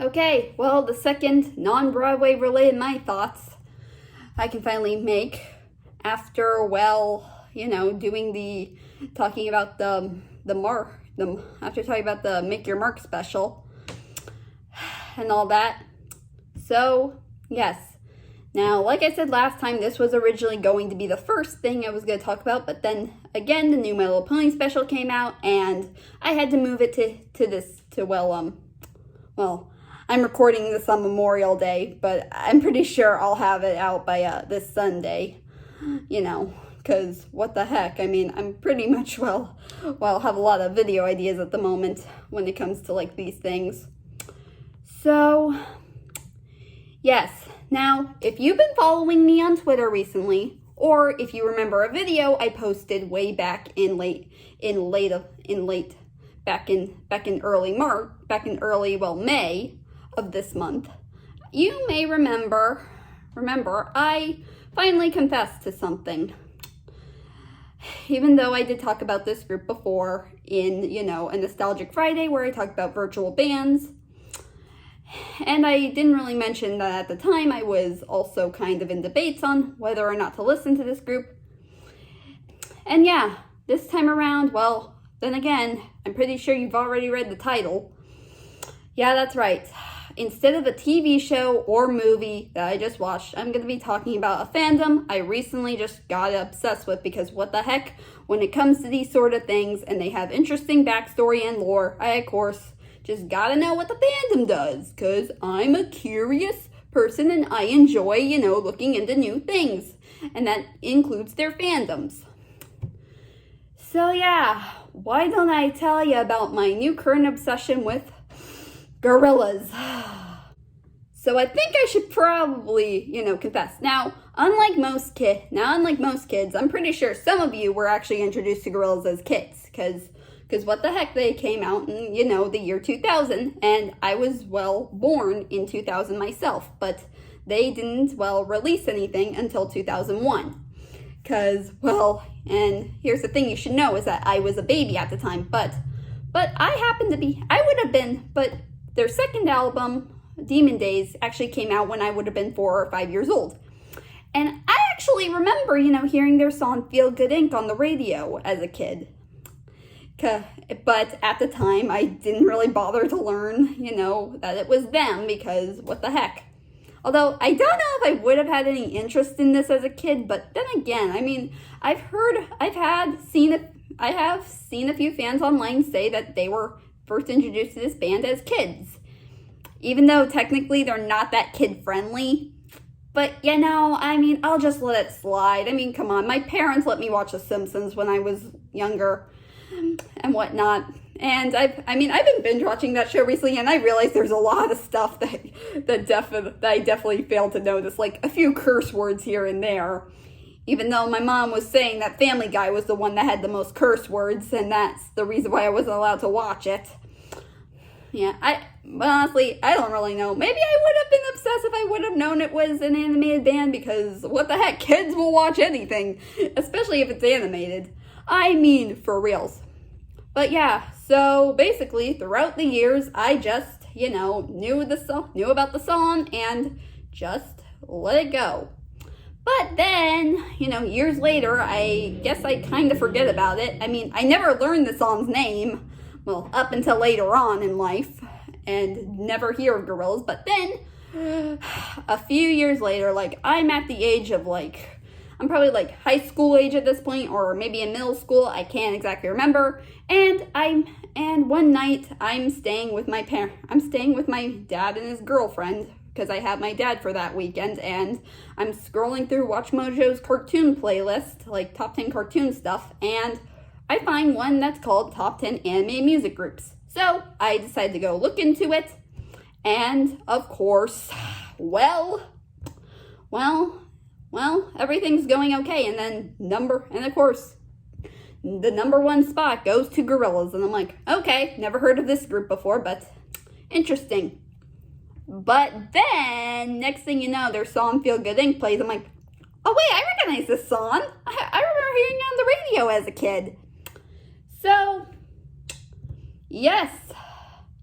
Okay, well, the second non-Broadway related my thoughts I can finally make after, talking about after talking about the Make Your Mark special and all that. So, yes. Now, like I said last time, this was originally going to be the first thing I was going to talk about, but then, again, the new My Little Pony special came out, and I had to move it I'm recording this on Memorial Day, but I'm pretty sure I'll have it out by this Sunday, because what the heck, I'm pretty much, have a lot of video ideas at the moment when it comes to, these things. So, yes. Now, if you've been following me on Twitter recently, or if you remember a video I posted way back in May of this month, you may remember I finally confessed to something. Even though I did talk about this group before in, a Nostalgic Friday where I talked about virtual bands. And I didn't really mention that at the time I was also kind of in debates on whether or not to listen to this group. And yeah, this time around, then again, I'm pretty sure you've already read the title. Yeah, that's right. Instead of a TV show or movie that I just watched, I'm going to be talking about a fandom I recently just got obsessed with, because what the heck, when it comes to these sort of things and they have interesting backstory and lore, I, of course, just gotta know what the fandom does, because I'm a curious person and I enjoy, looking into new things. And that includes their fandoms. So yeah, why don't I tell you about my new current obsession with Gorillaz? So I think I should probably, confess. Now, unlike most kids, I'm pretty sure some of you were actually introduced to Gorillaz as kids, because what the heck, they came out in, the year 2000, and I was, born in 2000 myself, but they didn't, release anything until 2001, because, and here's the thing you should know, is that I was a baby at the time, but I would have been, but their second album, Demon Days, actually came out when I would have been 4 or 5 years old, and I actually remember, hearing their song Feel Good Inc. on the radio as a kid. But at the time, I didn't really bother to learn, that it was them, because what the heck. Although, I don't know if I would have had any interest in this as a kid, but then again, I have seen a few fans online say that they were first introduced to this band as kids. Even though technically they're not that kid-friendly. But, I'll just let it slide. Come on, my parents let me watch The Simpsons when I was younger and whatnot, and I've been binge watching that show recently, and I realized there's a lot of stuff that I definitely failed to notice, like a few curse words here and there, even though my mom was saying that Family Guy was the one that had the most curse words, and that's the reason why I wasn't allowed to watch it. Yeah, but honestly, I don't really know. Maybe I would have been obsessed if I would have known it was an animated band, because what the heck, kids will watch anything, especially if it's animated. For reals. But yeah, so basically, throughout the years, I just, knew about the song and just let it go. But then, years later, I guess I kind of forget about it. I never learned the song's name, up until later on in life, and never hear of Gorillaz. But then, a few years later, I'm at the age of, I'm probably high school age at this point, or maybe in middle school. I can't exactly remember. And one night I'm staying with my dad and his girlfriend, because I had my dad for that weekend, and I'm scrolling through Watch Mojo's cartoon playlist, top 10 cartoon stuff, and I find one that's called Top 10 Anime Music Groups. So I decided to go look into it, and of course, everything's going okay, and then of course, the number one spot goes to Gorillaz, and I'm like, okay, never heard of this group before, but interesting. But then, next thing you know, their song Feel Good Inc. plays. I'm like, oh wait, I recognize this song. I remember hearing it on the radio as a kid. So, yes,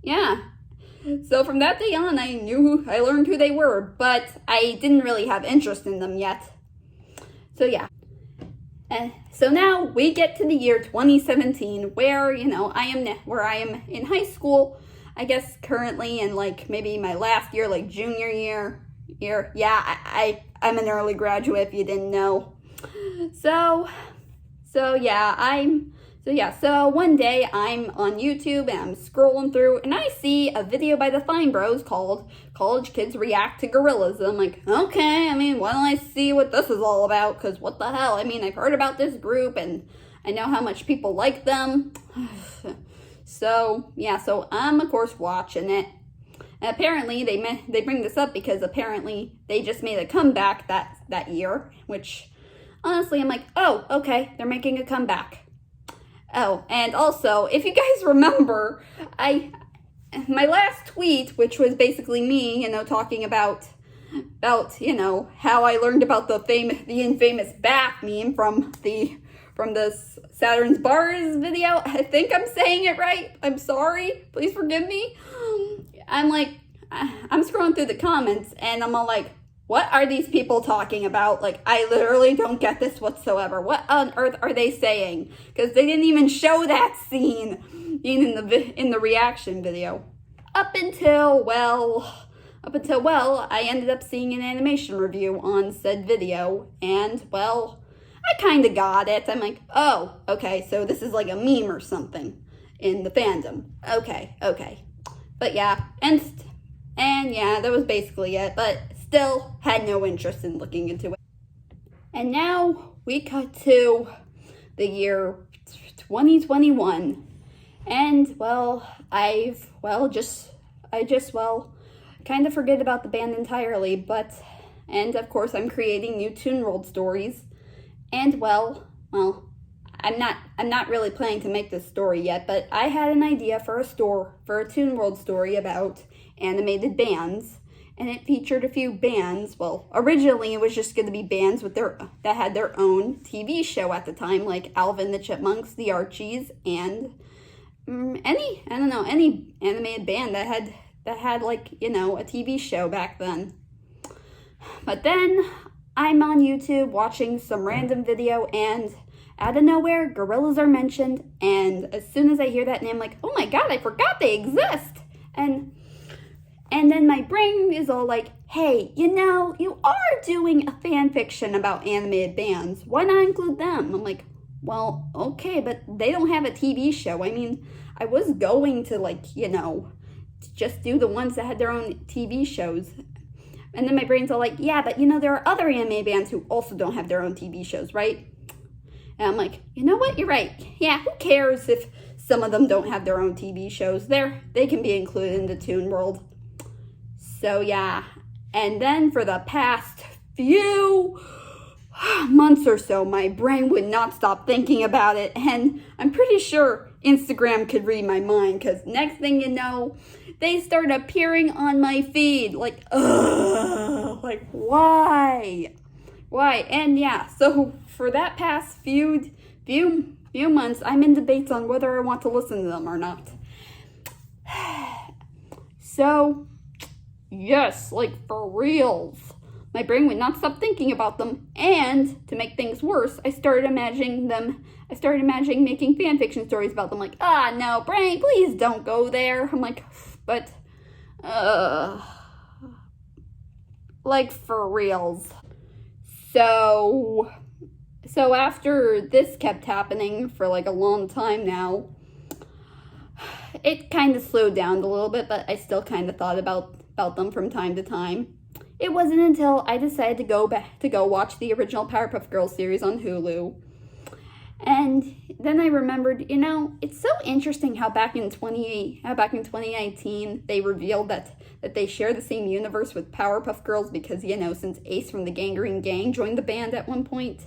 yeah. So from that day on, I learned who they were, but I didn't really have interest in them yet. So yeah. And so now we get to the year 2017 where, I am in high school, I guess currently in like maybe my last year, like junior year. Yeah, I'm an early graduate if you didn't know. So one day I'm on YouTube and I'm scrolling through and I see a video by the Fine Bros called College Kids React to Gorillaz. And I'm like, okay, why don't I see what this is all about? Because what the hell? I've heard about this group and I know how much people like them. So I'm of course watching it. And apparently they bring this up because apparently they just made a comeback that year, which honestly I'm like, oh, okay, they're making a comeback. Oh, and also, if you guys remember, my last tweet, which was basically me, talking about how I learned about the infamous bath meme from the Saturn's Bars video. I think I'm saying it right. I'm sorry. Please forgive me. I'm scrolling through the comments and I'm all like, what are these people talking about? Like, I literally don't get this whatsoever. What on earth are they saying? Because they didn't even show that scene in the reaction video. Up until I ended up seeing an animation review on said video, and I kind of got it. I'm like, oh, okay, so this is like a meme or something in the fandom. Okay. But yeah, and yeah, that was basically it. But still had no interest in looking into it. And now we cut to the year 2021. And I kind of forget about the band entirely, and of course I'm creating new Toon World stories. And I'm not really planning to make this story yet, but I had an idea for a Toon World story about animated bands. And it featured a few bands. Well, originally it was just going to be bands that had their own TV show at the time, like Alvin the Chipmunks, the Archies, and any animated band that had like, a TV show back then. But then I'm on YouTube watching some random video and out of nowhere, Gorillaz are mentioned. And as soon as I hear that name, I'm like, oh my God, I forgot they exist. And then my brain is all like, hey, you are doing a fan fiction about animated bands. Why not include them? I'm like, well, okay, but they don't have a TV show. I was going to just do the ones that had their own TV shows. And then my brain's all like, yeah, but there are other anime bands who also don't have their own TV shows, right? And I'm like, you know what? You're right. Yeah, who cares if some of them don't have their own TV shows? They can be included in the Toon World. So yeah, and then for the past few months or so, my brain would not stop thinking about it, and I'm pretty sure Instagram could read my mind, because next thing you know, they start appearing on my feed, like, ugh, like, why? And yeah, so for that past few months, I'm in debates on whether I want to listen to them or not. So yes, like for reals. My brain would not stop thinking about them, and to make things worse, I started imagining making fan fiction stories about them. Like, no, brain, please don't go there. I'm like, but, like for reals. So after this kept happening for like a long time now, it kind of slowed down a little bit, but I still kind of thought about them from time to time. It wasn't until I decided to go watch the original Powerpuff Girls series on Hulu. And then I remembered, it's so interesting how back in 2019 they revealed that they share the same universe with Powerpuff Girls because, since Ace from the Gangrene Gang joined the band at one point.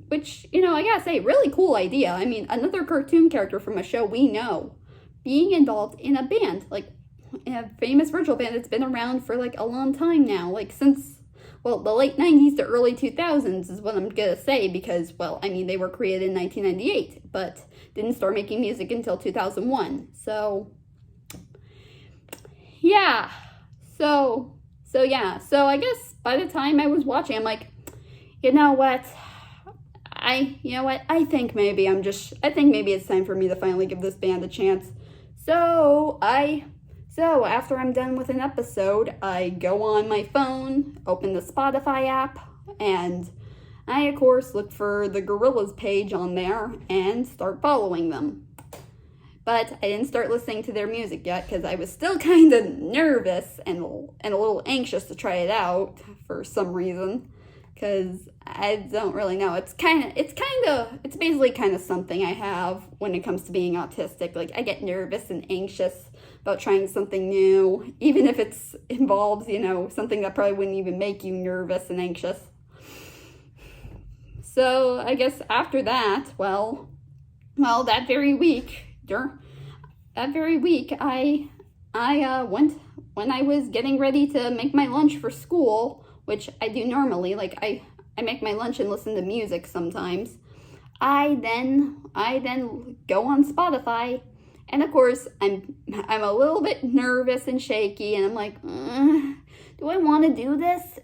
Which, I gotta say, really cool idea. Another cartoon character from a show we know being involved in a band, like a famous virtual band that's been around for like a long time now, like since, the late 90s to early 2000s is what I'm gonna say, because, they were created in 1998, but didn't start making music until 2001. So, yeah. So I guess by the time I was watching, I'm like, you know what? I think maybe it's time for me to finally give this band a chance. So after I'm done with an episode, I go on my phone, open the Spotify app, and I, of course, look for the Gorillaz page on there and start following them. But I didn't start listening to their music yet because I was still kind of nervous and a little anxious to try it out for some reason. Because I don't really know. It's basically kind of something I have when it comes to being autistic. Like, I get nervous and anxious about trying something new, even if it involves, something that probably wouldn't even make you nervous and anxious. So I guess after that, that very week, I went when I was getting ready to make my lunch for school, which I do normally. Like, I make my lunch and listen to music sometimes. I then go on Spotify, and of course I'm a little bit nervous and shaky, and I'm like, do I want to do this?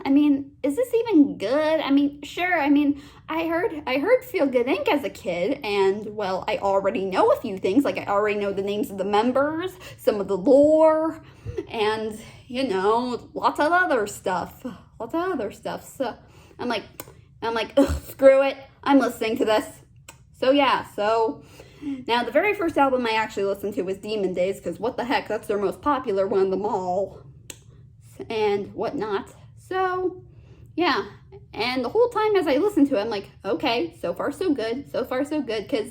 I mean, is this even good? I mean, sure. I mean, I heard Feel Good Inc. as a kid, and well, I already know a few things. Like, I already know the names of the members, some of the lore, and lots of other stuff. So I'm like, ugh, screw it. I'm listening to this. So now the very first album I actually listened to was Demon Days, because what the heck, that's their most popular one of them all, and whatnot. So yeah, and the whole time as I listened to it, I'm like, okay, so far so good, because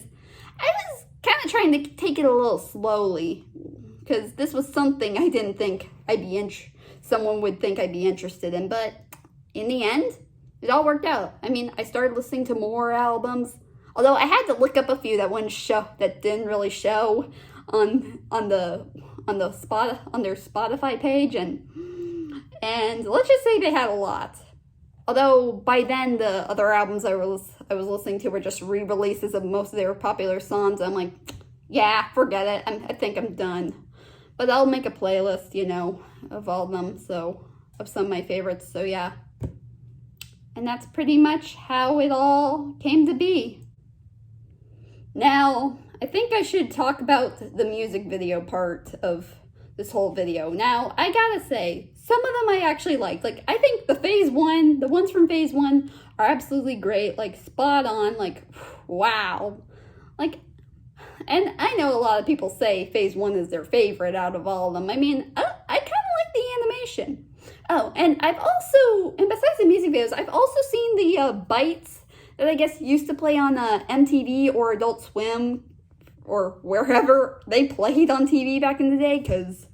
I was kind of trying to take it a little slowly, because this was something I didn't think someone would think I'd be interested in, but in the end, it all worked out. I mean, I started listening to more albums, although I had to look up a few that didn't really show on their Spotify page, and let's just say they had a lot. Although by then the other albums I was listening to were just re-releases of most of their popular songs. I'm like, yeah, forget it. I think I'm done. But I'll make a playlist, of all of them, of some of my favorites. So yeah. And that's pretty much how it all came to be. Now, I think I should talk about the music video part of this whole video. Now, I gotta say, some of them I actually liked. Like, I think the ones from Phase 1 are absolutely great. Like, spot on. Like, wow. Like, and I know a lot of people say Phase 1 is their favorite out of all of them. I mean, I kind of like the animation. Oh, and besides the music videos, I've also seen the bites that I guess used to play on MTV or Adult Swim or wherever they played on TV back in the day, because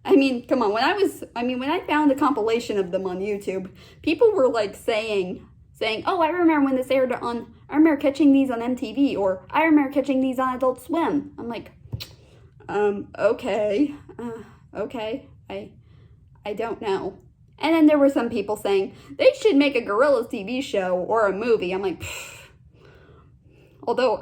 I mean, come on, when I found a compilation of them on YouTube, people were like saying, oh, I remember when this aired I remember catching these on MTV, or I remember catching these on Adult Swim. I'm like, okay, I don't know. And then there were some people saying they should make a Gorillaz TV show or a movie. I'm like, although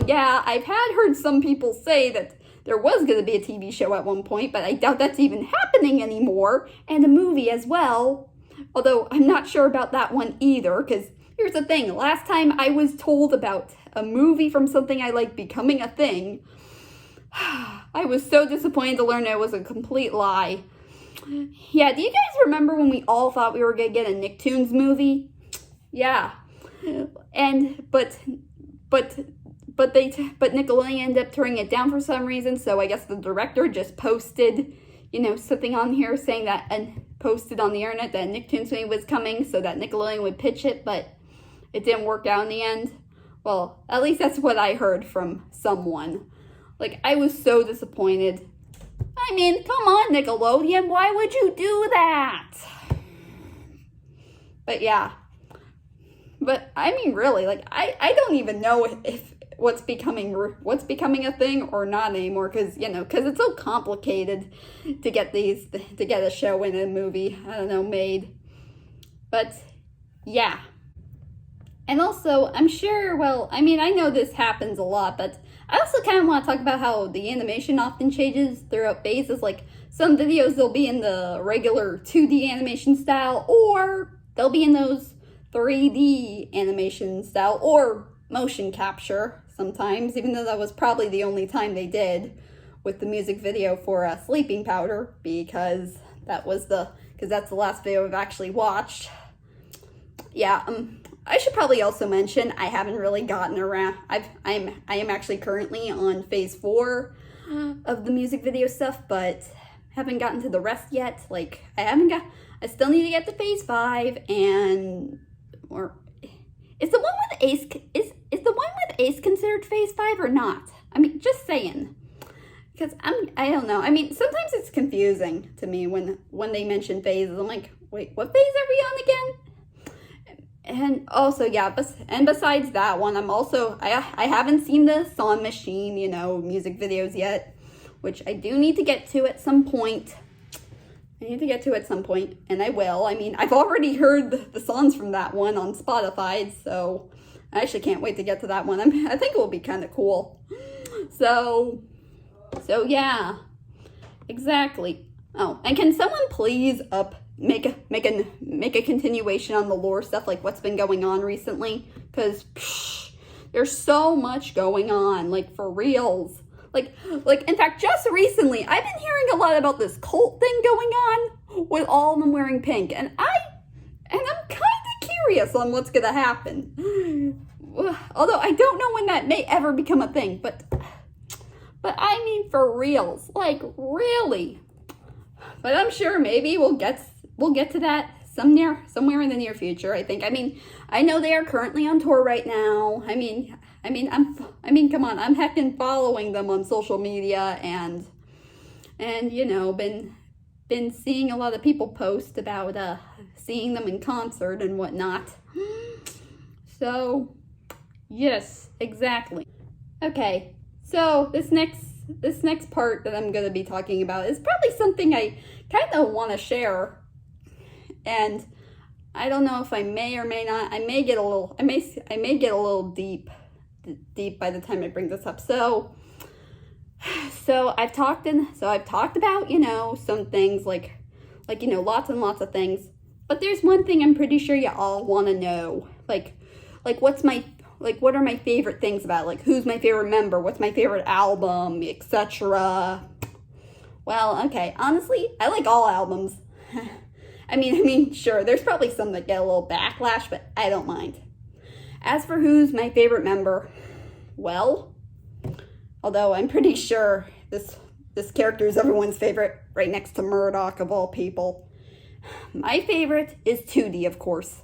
yeah, I've heard some people say that there was going to be a TV show at one point, but I doubt that's even happening anymore, and a movie as well. Although I'm not sure about that one either, because here's the thing. Last time I was told about a movie from something I like becoming a thing, I was so disappointed to learn it was a complete lie. Yeah, do you guys remember when we all thought we were going to get a Nicktoons movie? Yeah. But Nickelodeon ended up turning it down for some reason, so I guess the director just posted, something on here saying that, and posted on the internet that a Nicktoons movie was coming so that Nickelodeon would pitch it, but it didn't work out in the end. Well, at least that's what I heard from someone. Like, I was so disappointed. I mean, come on, Nickelodeon, why would you do that? But yeah. But I mean, really, like, I don't even know if what's becoming a thing or not anymore, because it's so complicated to get a show and a movie, made. But yeah. And also, I'm sure, well, I mean, I know this happens a lot, but I also kind of want to talk about how the animation often changes throughout phases. Like, some videos, they'll be in the regular 2D animation style, or they'll be in those 3D animation style, or motion capture sometimes, even though that was probably the only time they did with the music video for Sleeping Powder, because that's the last video I've actually watched. Yeah, I should probably also mention I haven't really gotten around. I am actually currently on phase 4 of the music video stuff, but haven't gotten to the rest yet. Like, I still need to get to phase 5, and is the one with Ace considered phase 5 or not? I mean, just saying. Because I don't know. I mean, sometimes it's confusing to me when they mention phases. I'm like, wait, what phase are we on again? And also, yeah, and besides that one, I haven't seen the Song Machine, music videos yet, which I do need to get to at some point. And I will. I mean, I've already heard the songs from that one on Spotify, so I actually can't wait to get to that one. I think it will be kind of cool. So yeah, exactly. Oh, and can someone please make a continuation on the lore stuff, like what's been going on recently? Because there's so much going on, like, for reals. Like in fact, just recently, I've been hearing a lot about this cult thing going on with all of them wearing pink, and I'm kind of curious on what's gonna happen. Although I don't know when that may ever become a thing, but I mean, for reals, like, really. But I'm sure maybe we'll get to that somewhere in the near future, I think. I mean, I know they are currently on tour right now. I mean, come on, I'm heckin' following them on social media, and been seeing a lot of people post about seeing them in concert and whatnot. So, yes, exactly. Okay, so this next part that I'm going to be talking about is probably something I kind of want to share, and I don't know if I may or may not. I may get a little deep by the time I bring this up. So I've talked about, some things like lots and lots of things. But there's one thing I'm pretty sure you all want to know. Like what are my favorite things about? Like, who's my favorite member? What's my favorite album, etc. Well, okay, honestly, I like all albums. I mean, sure, there's probably some that get a little backlash, but I don't mind. As for who's my favorite member, well, although I'm pretty sure this character is everyone's favorite, right next to Murdoch of all people, my favorite is 2D, of course.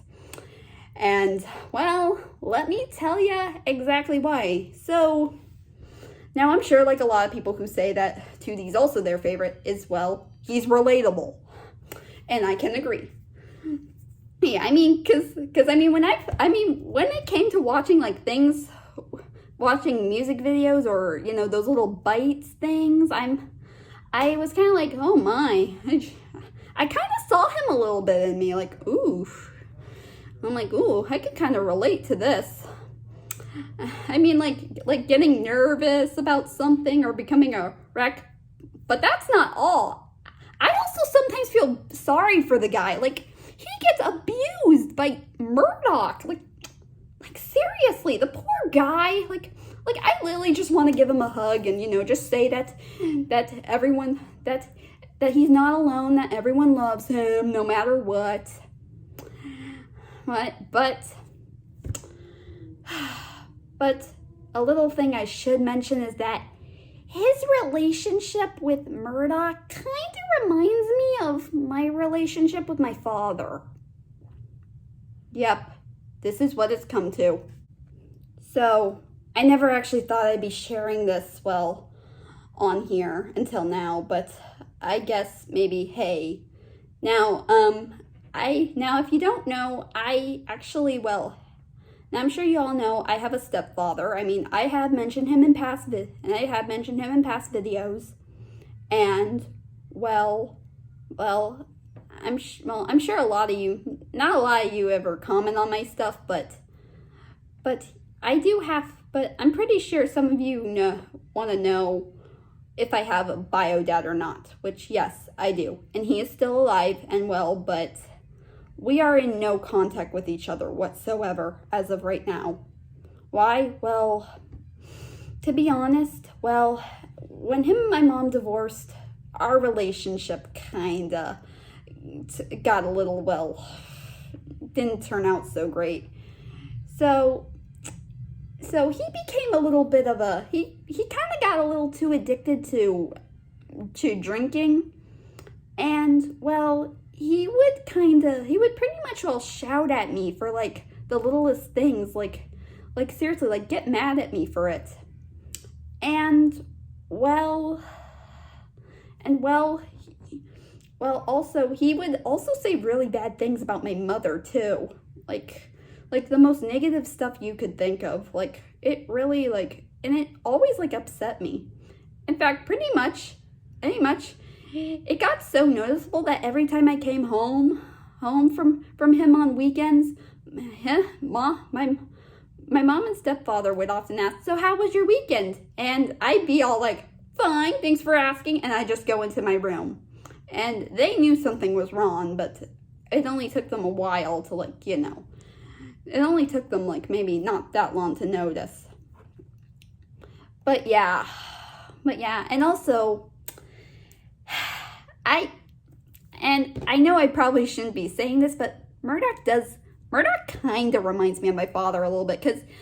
And, well, let me tell you exactly why. So, now I'm sure, like a lot of people who say that 2D is also their favorite, is, well, he's relatable. And I can agree. Yeah, I mean, when it came to watching, like, watching music videos or, those little bites things, I was kind of like, oh my, I kind of saw him a little bit in me, like, ooh. I'm like, ooh, I could kind of relate to this. I mean, like getting nervous about something or becoming a wreck. But that's not all. I also sometimes feel sorry for the guy. Like, he gets abused by Murdoch. Like seriously, the poor guy. Like I literally just want to give him a hug and, just say that everyone, that he's not alone, that everyone loves him no matter what. But a little thing I should mention is that his relationship with Murdoch kind of reminds me of my relationship with my father. Yep, this is what it's come to. So, I never actually thought I'd be sharing this, well, on here until now, but I guess maybe, hey. Now, if you don't know, now I'm sure you all know I have a stepfather. I mean, I have mentioned him in past videos, and I'm sure a lot of you, not a lot of you ever comment on my stuff, but but but I'm pretty sure some of you want to know if I have a bio dad or not, which yes, I do. And he is still alive and well, but we are in no contact with each other whatsoever as of right now. Why? Well, to be honest, when him and my mom divorced, our relationship kinda got a little, didn't turn out so great. So he became a little bit of he kind of got a little too addicted to drinking. And, he would pretty much all shout at me for, like, the littlest things, like seriously, like, get mad at me for it. And, also, he would also say really bad things about my mother, too. Like the most negative stuff you could think of. Like, it really, and it always, upset me. In fact, pretty much, it got so noticeable that every time I came home from him on weekends, my mom and stepfather would often ask, so how was your weekend? And I'd be all like, fine, thanks for asking, and I'd just go into my room. And they knew something was wrong, but it only took them a while to, it only took them, maybe not that long to notice. But yeah, and also, I know I probably shouldn't be saying this, but Murdoch kind of reminds me of my father a little bit, because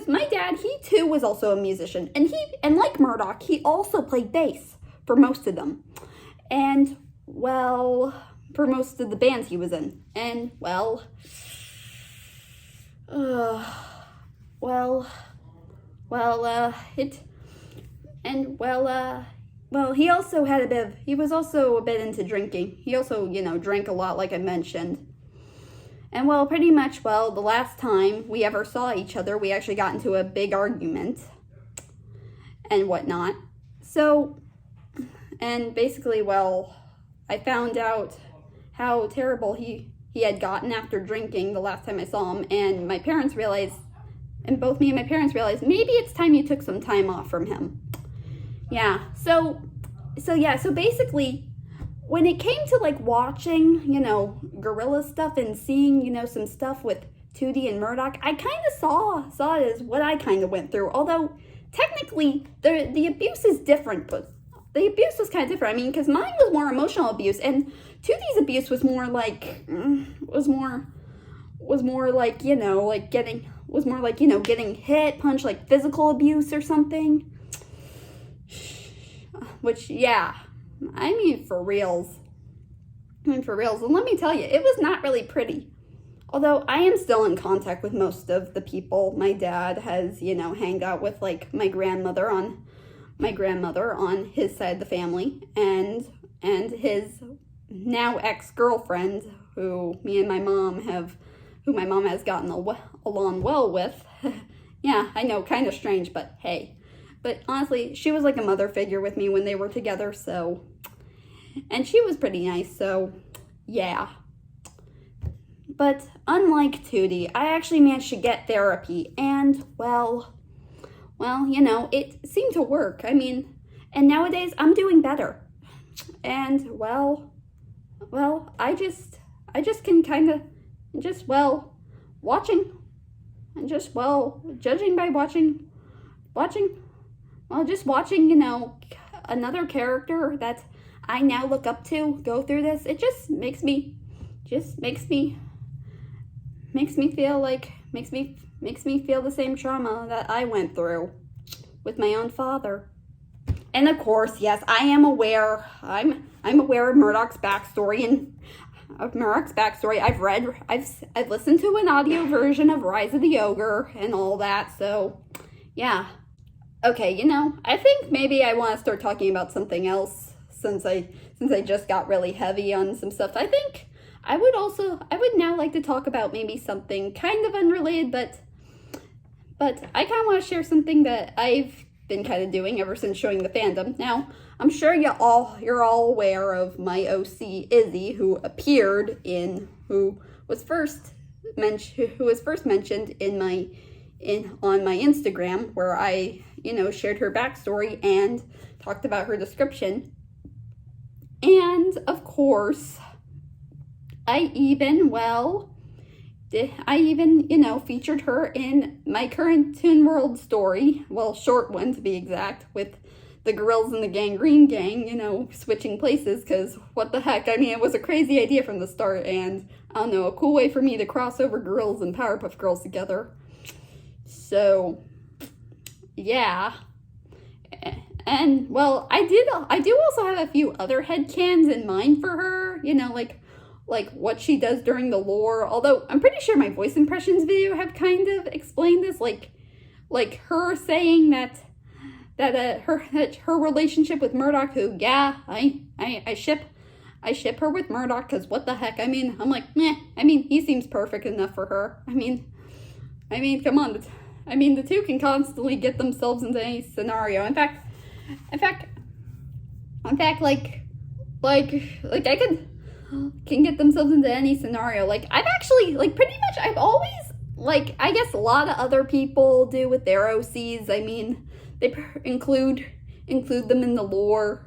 my dad, he too was also a musician, and like Murdoch, he also played bass for most of them, and for most of the bands he was in, and he was also a bit into drinking. He also, drank a lot, like I mentioned. And pretty much, the last time we ever saw each other, we actually got into a big argument and whatnot. So, and basically, I found out how terrible he had gotten after drinking the last time I saw him, and my parents realized, and both me and my parents realized, maybe it's time you took some time off from him. Yeah, so basically, when it came to, watching, Gorillaz stuff and seeing, some stuff with Tootie and Murdoch, I kind of saw it as what I kind of went through, although technically the abuse is different, but the abuse was kind of different. I mean, because mine was more emotional abuse, and Tootie's abuse was more getting hit, punched, physical abuse or something. Which, yeah, I mean, for reals. And let me tell you, it was not really pretty. Although I am still in contact with most of the people my dad has, hanged out with, my grandmother on his side of the family, and his now ex-girlfriend, who my mom has gotten along well with. Yeah, I know, kind of strange, but hey. But honestly, she was like a mother figure with me when they were together, so. And she was pretty nice, so yeah. But unlike Tootie, I actually managed to get therapy, and it seemed to work. I mean, and nowadays I'm doing better. And I just can kind of watching, and judging by watching, another character that I now look up to go through this, it just makes me feel the same trauma that I went through with my own father. And of course, yes, I am aware. I'm aware of Murdoch's backstory. I've listened to an audio version of Rise of the Ogre and all that. So, yeah. Okay, I think maybe I want to start talking about something else since I just got really heavy on some stuff. I think I would now like to talk about maybe something kind of unrelated, but I kind of want to share something that I've been kind of doing ever since showing the fandom. Now, I'm sure you're all aware of my OC Izzy, who was first mentioned in on my Instagram, where I, shared her backstory and talked about her description. And of course, I even featured her in my current Toon World story, well, short one to be exact, with the Gorillaz and the Gangrene Gang, switching places, because what the heck, I mean, it was a crazy idea from the start, and, I don't know, a cool way for me to cross over Gorillaz and Powerpuff Girls together. So, yeah. And, well, I do also have a few other headcanons in mind for her, like what she does during the lore, although I'm pretty sure my voice impressions video have kind of explained this, like her saying that her relationship with Murdoch, who, yeah, I ship her with Murdoch, because what the heck, I mean, I'm like, meh, I mean, he seems perfect enough for her. I mean, come on, the two can constantly get themselves into any scenario. In fact, like I can get themselves into any scenario. Like, I've actually, pretty much, I've always, I guess a lot of other people do with their OCs. I mean, they include them in the lore,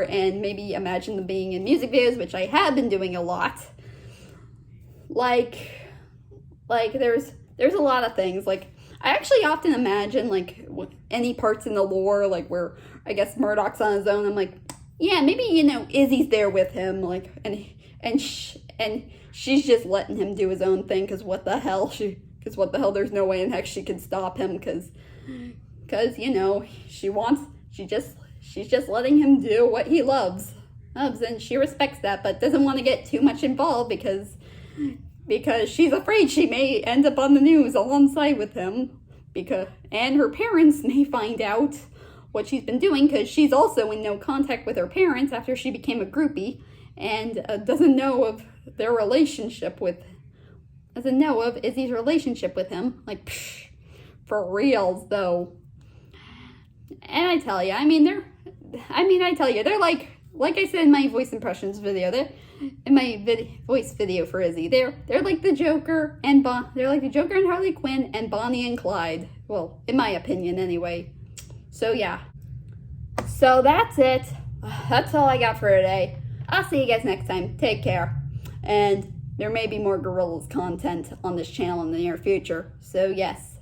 and maybe imagine them being in music videos, which I have been doing a lot. Like there's a lot of things. Like, I actually often imagine, any parts in the lore, where, I guess, Murdoch's on his own. I'm like, yeah, maybe, Izzy's there with him, and she's just letting him do his own thing, because what the hell, there's no way in heck she could stop him, because she's just letting him do what he loves, and she respects that, but doesn't want to get too much involved, because she's afraid she may end up on the news alongside with him, and her parents may find out what she's been doing, because she's also in no contact with her parents after she became a groupie, and doesn't know of Izzy's relationship with him. Like, psh, for reals though. And I tell you, they're like I said in my voice impressions video, in my voice video for Izzy, they're like the Joker and Harley Quinn and Bonnie and Clyde. Well, in my opinion, anyway. So yeah. So that's it. That's all I got for today. I'll see you guys next time. Take care. And there may be more Gorillaz content on this channel in the near future. So yes.